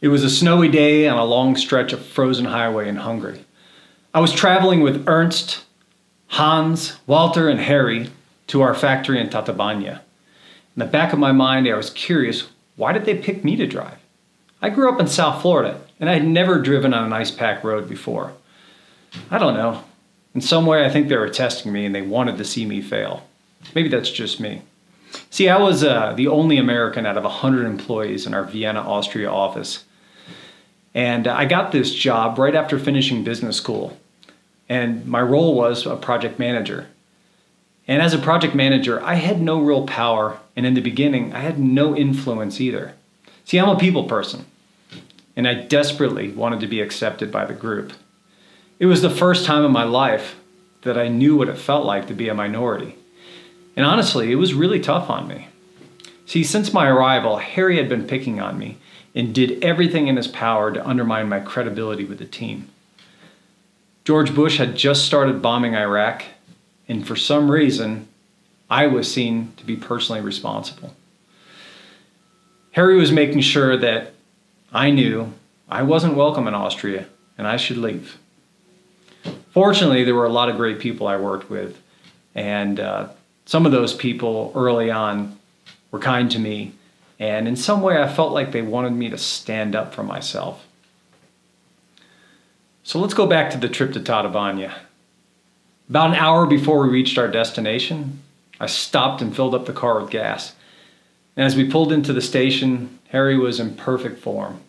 It was a snowy day on a long stretch of frozen highway in Hungary. I was traveling with Ernst, Hans, Walter, and Harry to our factory in Tatabánya. In the back of my mind, I was curious, why did they pick me to drive? I grew up in South Florida, and I had never driven on an ice-packed road before. I don't know. In some way, I think they were testing me and they wanted to see me fail. Maybe that's just me. See, I was the only American out of 100 employees in our Vienna, Austria office. And I got this job right after finishing business school. And my role was a project manager. And as a project manager, I had no real power. And in the beginning, I had no influence either. See, I'm a people person. And I desperately wanted to be accepted by the group. It was the first time in my life that I knew what it felt like to be a minority. And honestly, it was really tough on me. See, since my arrival, Harry had been picking on me and did everything in his power to undermine my credibility with the team. George Bush had just started bombing Iraq, and for some reason, I was seen to be personally responsible. Harry was making sure that I knew I wasn't welcome in Austria and I should leave. Fortunately, there were a lot of great people I worked with, and some of those people early on were kind to me, and in some way I felt like they wanted me to stand up for myself. So let's go back to the trip to Tatabánya. About an hour before we reached our destination, I stopped and filled up the car with gas. And as we pulled into the station, Harry was in perfect form,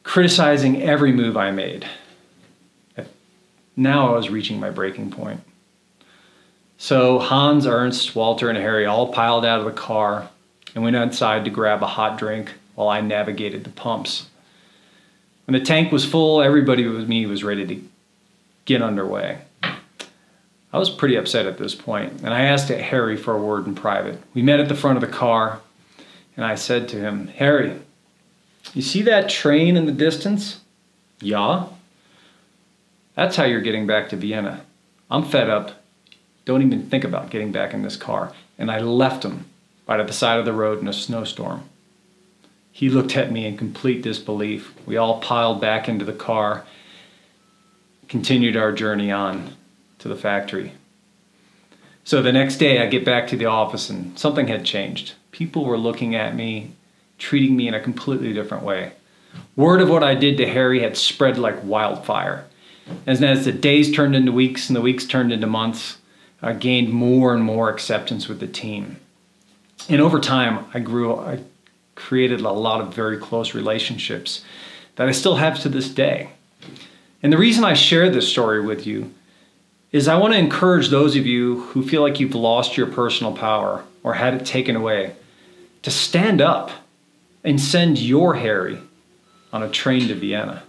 criticizing every move I made. Now I was reaching my breaking point. So Hans, Ernst, Walter, and Harry all piled out of the car and went outside to grab a hot drink while I navigated the pumps. When the tank was full, everybody with me was ready to get underway. I was pretty upset at this point, and I asked Harry for a word in private. We met at the front of the car, and I said to him, "Harry, you see that train in the distance?" "Yeah." "That's how you're getting back to Vienna. I'm fed up. Don't even think about getting back in this car." And I left him right at the side of the road in a snowstorm. He looked at me in complete disbelief. We all piled back into the car, continued our journey on to the factory. So the next day I get back to the office and something had changed. People were looking at me, treating me in a completely different way. Word of what I did to Harry had spread like wildfire. And as the days turned into weeks and the weeks turned into months, I gained more and more acceptance with the team. And over time, I created a lot of very close relationships that I still have to this day. And the reason I share this story with you is I want to encourage those of you who feel like you've lost your personal power or had it taken away to stand up and send your Harry on a train to Vienna.